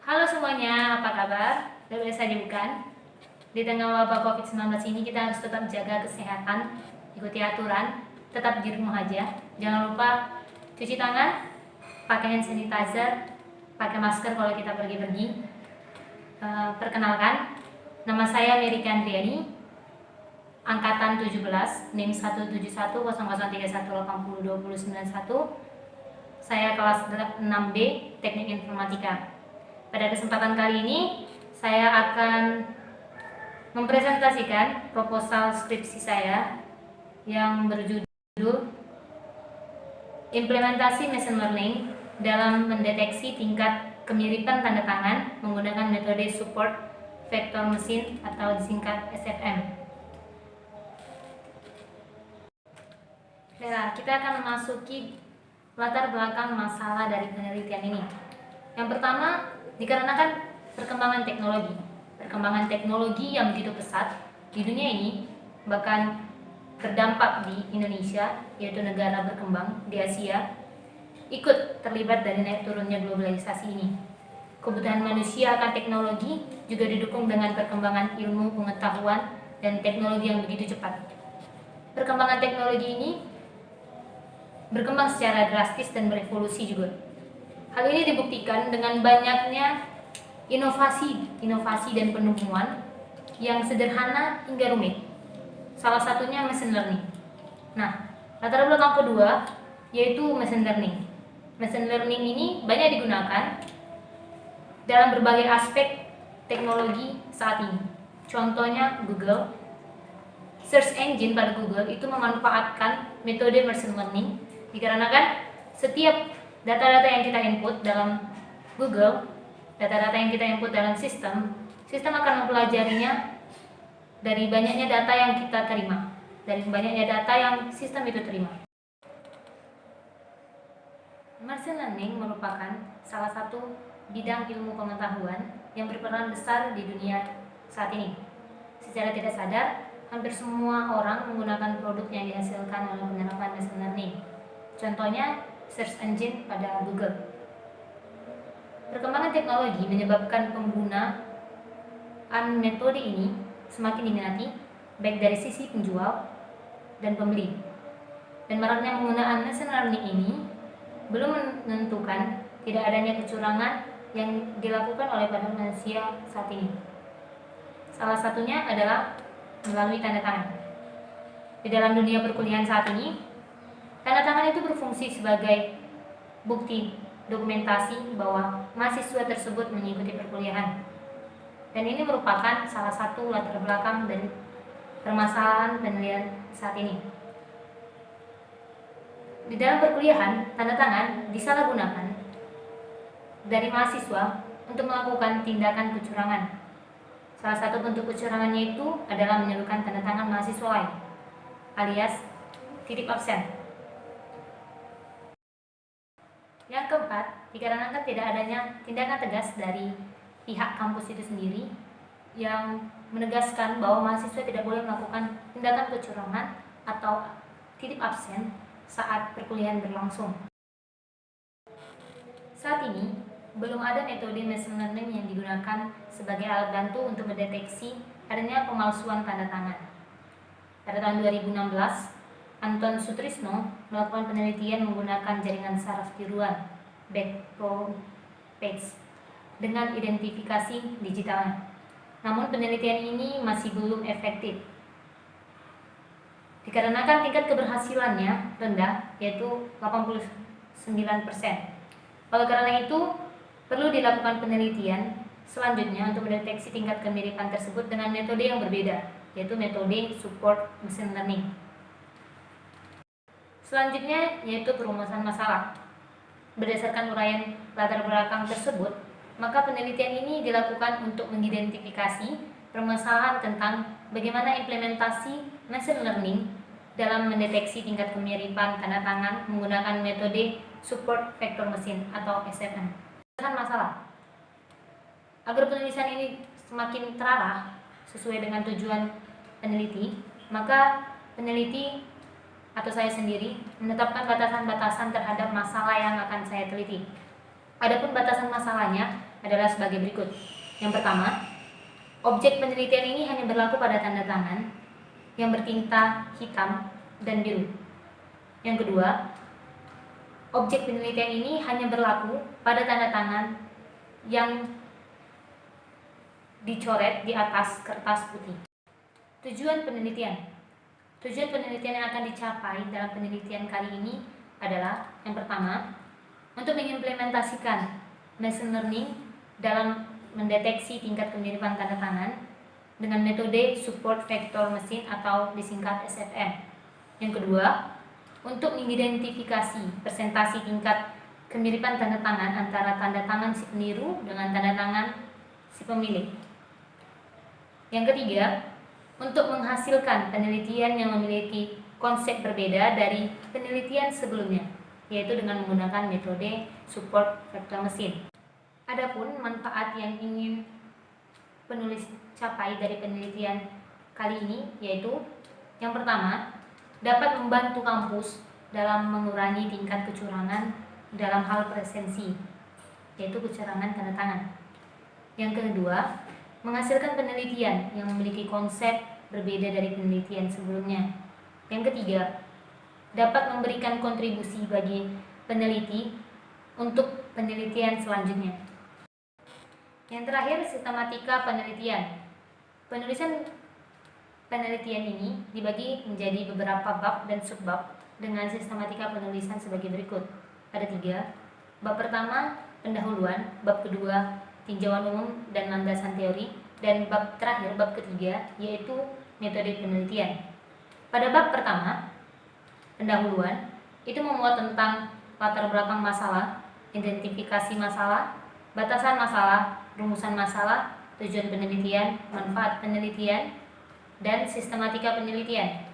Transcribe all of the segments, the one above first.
Halo semuanya, apa kabar? Baik-baik saja bukan? Di tengah wabah COVID-19 ini kita harus tetap jaga kesehatan, ikuti aturan, tetap di rumah aja. Jangan lupa cuci tangan, pakai hand sanitizer, pakai masker kalau kita pergi-pergi. Perkenalkan, nama saya Mary Andriani, angkatan 17, NIM 1710031802091. Saya kelas 6B, Teknik Informatika. Pada kesempatan kali ini, saya akan mempresentasikan proposal skripsi saya yang berjudul Implementasi Machine Learning dalam mendeteksi tingkat kemiripan tanda tangan menggunakan metode Support Vector Machine atau disingkat SVM. Nah, kita akan memasuki latar belakang masalah dari penelitian ini. Yang pertama, dikarenakan perkembangan teknologi. Perkembangan teknologi yang begitu pesat di dunia ini, bahkan berdampak di Indonesia, yaitu negara berkembang di Asia, ikut terlibat dari naik turunnya globalisasi ini. Kebutuhan manusia akan teknologi juga didukung dengan perkembangan ilmu pengetahuan dan teknologi yang begitu cepat. Perkembangan teknologi ini berkembang secara drastis dan berevolusi juga. Hal ini dibuktikan dengan banyaknya inovasi dan penemuan yang sederhana hingga rumit. Salah satunya machine learning. Nah, latar belakang kedua yaitu machine learning. Machine learning ini banyak digunakan dalam berbagai aspek teknologi saat ini. Contohnya Google. Search engine pada Google itu memanfaatkan metode machine learning dikarenakan setiap data-data yang kita input dalam Google, data-data yang kita input dalam sistem akan mempelajarinya dari banyaknya data yang kita terima, dari banyaknya data yang sistem itu terima. Machine learning merupakan salah satu bidang ilmu pengetahuan yang berperan besar di dunia saat ini. Secara tidak sadar, hampir semua orang menggunakan produk yang dihasilkan oleh penerapan machine learning. Contohnya, search engine pada Google. Perkembangan teknologi menyebabkan penggunaan metode ini semakin diminati, baik dari sisi penjual dan pembeli. Dan maraknya penggunaan machine learning ini belum menentukan tidak adanya kecurangan yang dilakukan oleh pada manusia saat ini. Salah satunya adalah melalui tanda tangan. Di dalam dunia perkuliahan saat ini, tanda tangan itu berfungsi sebagai bukti dokumentasi bahwa mahasiswa tersebut mengikuti perkuliahan. Dan ini merupakan salah satu latar belakang dari permasalahan penelitian saat ini. Di dalam perkuliahan, tanda tangan disalahgunakan dari mahasiswa untuk melakukan tindakan kecurangan. Salah satu bentuk kecurangannya itu adalah menyeluruhkan tanda tangan mahasiswa lain, alias titip absen. Yang keempat, dikarenakan tidak adanya tindakan tegas dari pihak kampus itu sendiri yang menegaskan bahwa mahasiswa tidak boleh melakukan tindakan kecurangan atau titip absen saat perkuliahan berlangsung. Saat ini, belum ada metode machine learning yang digunakan sebagai alat bantu untuk mendeteksi adanya pemalsuan tanda tangan. Pada tahun 2016, Anton Sutrisno melakukan penelitian menggunakan jaringan saraf tiruan Backpropage dengan identifikasi digitalnya. Namun penelitian ini masih belum efektif dikarenakan tingkat keberhasilannya rendah, yaitu 89%. Oleh karena itu, perlu dilakukan penelitian selanjutnya untuk mendeteksi tingkat kemiripan tersebut dengan metode yang berbeda, yaitu metode Support Machine Learning. Selanjutnya yaitu perumusan masalah. Berdasarkan uraian latar belakang tersebut, maka penelitian ini dilakukan untuk mengidentifikasi permasalahan tentang bagaimana implementasi machine learning dalam mendeteksi tingkat kemiripan tanda tangan menggunakan metode Support Vector Machine atau SVM. Masalah. Agar penulisan ini semakin terarah sesuai dengan tujuan peneliti, maka peneliti atau saya sendiri menetapkan batasan-batasan terhadap masalah yang akan saya teliti. Adapun batasan masalahnya adalah sebagai berikut. Yang pertama, objek penelitian ini hanya berlaku pada tanda tangan yang bertinta hitam dan biru. Yang kedua, objek penelitian ini hanya berlaku pada tanda tangan yang dicoret di atas kertas putih. Tujuan penelitian. Tujuan penelitian yang akan dicapai dalam penelitian kali ini adalah yang pertama, untuk mengimplementasikan machine learning dalam mendeteksi tingkat kemiripan tanda tangan dengan metode support vector machine atau disingkat SVM. Yang kedua, untuk mengidentifikasi presentasi tingkat kemiripan tanda tangan antara tanda tangan si peniru dengan tanda tangan si pemilik. Yang ketiga, untuk menghasilkan penelitian yang memiliki konsep berbeda dari penelitian sebelumnya, yaitu dengan menggunakan metode support vector machine. Adapun manfaat yang ingin penulis capai dari penelitian kali ini yaitu yang pertama, dapat membantu kampus dalam mengurangi tingkat kecurangan dalam hal presensi, yaitu kecurangan tanda tangan. Yang kedua, menghasilkan penelitian yang memiliki konsep berbeda dari penelitian sebelumnya. Yang ketiga, dapat memberikan kontribusi bagi peneliti untuk penelitian selanjutnya. Yang terakhir, sistematika penelitian. Penulisan penelitian ini dibagi menjadi beberapa bab dan subbab dengan sistematika penulisan sebagai berikut. Ada 3. Bab pertama, pendahuluan. Bab kedua, tinjauan umum dan landasan teori. Dan bab terakhir, bab ketiga, yaitu metode penelitian. Pada bab pertama, pendahuluan, itu memuat tentang latar belakang masalah, identifikasi masalah, batasan masalah, rumusan masalah, tujuan penelitian, manfaat penelitian, dan sistematika penelitian.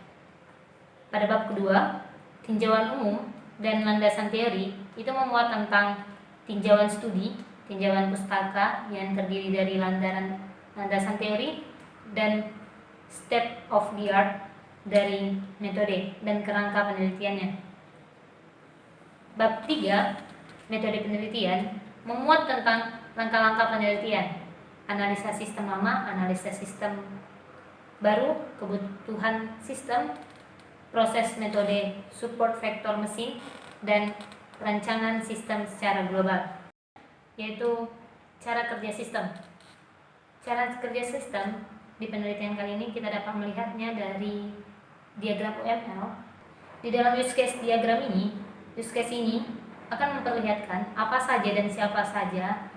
Pada bab kedua, tinjauan umum dan landasan teori, itu memuat tentang tinjauan studi, tinjauan pustaka yang terdiri dari landasan teori, dan state of the art dari metode dan kerangka penelitiannya. Bab 3, metode penelitian, memuat tentang langkah-langkah penelitian, analisa sistem lama, analisa sistem baru, kebutuhan sistem, proses metode support vector machine, dan rancangan sistem secara global, yaitu cara kerja sistem. Cara kerja sistem di penelitian kali ini kita dapat melihatnya dari diagram UML. Di dalam use case diagram ini, use case ini akan memperlihatkan apa saja dan siapa saja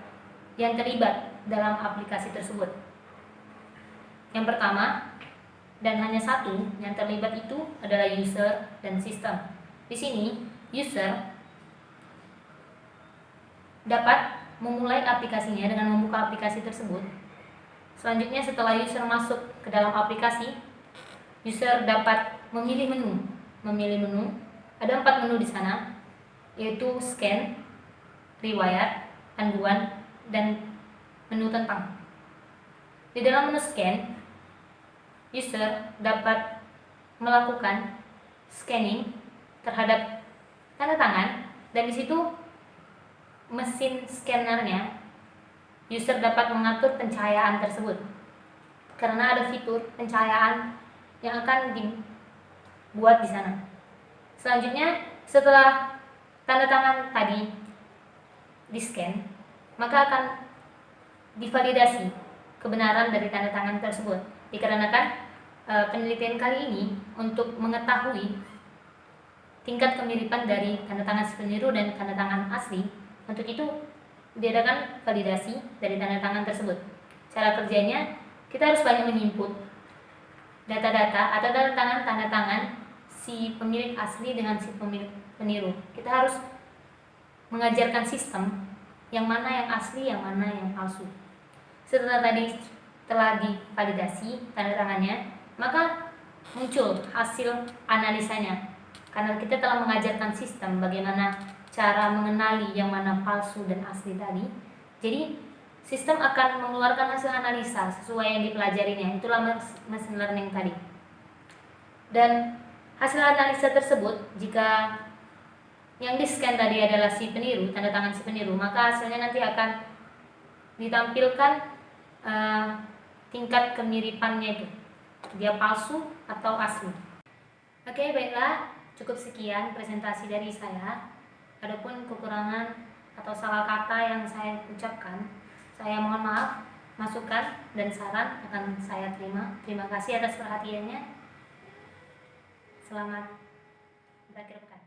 yang terlibat dalam aplikasi tersebut. Yang pertama, dan hanya satu yang terlibat itu adalah user dan sistem. Di sini, user dapat memulai aplikasinya dengan membuka aplikasi tersebut. Selanjutnya, setelah user masuk ke dalam aplikasi, user dapat memilih menu. Ada 4 menu di sana, yaitu scan, riwayat, panduan, dan menu tentang. Di dalam menu scan, user dapat melakukan scanning terhadap tanda tangan, dan di situ mesin scannernya user dapat mengatur pencahayaan tersebut karena ada fitur pencahayaan yang akan dibuat di sana. Selanjutnya, setelah tanda tangan tadi di-scan, maka akan divalidasi kebenaran dari tanda tangan tersebut. Dikarenakan penelitian kali ini untuk mengetahui tingkat kemiripan dari tanda tangan si peniru dan tanda tangan asli, untuk itu diadakan validasi dari tanda tangan tersebut. Cara kerjanya, kita harus banyak menginput data-data atau tanda tangan si pemilik asli dengan si pemilik peniru. Kita harus mengajarkan sistem yang mana yang asli, yang mana yang palsu. Setelah tadi telah divalidasi tanda tangannya, maka muncul hasil analisanya. Karena kita telah mengajarkan sistem bagaimana cara mengenali yang mana palsu dan asli tadi, jadi sistem akan mengeluarkan hasil analisa sesuai yang dipelajarinya. Itulah machine learning tadi. Dan hasil analisa tersebut, jika yang di-scan tadi adalah si peniru, tanda tangan si peniru, maka hasilnya nanti akan ditampilkan tingkat kemiripannya itu, dia palsu atau asli. Oke, baiklah, cukup sekian presentasi dari saya. Adapun kekurangan atau salah kata yang saya ucapkan, saya mohon maaf. Masukan dan saran akan saya terima. Terima kasih atas perhatiannya. Selamat berakhir pekan.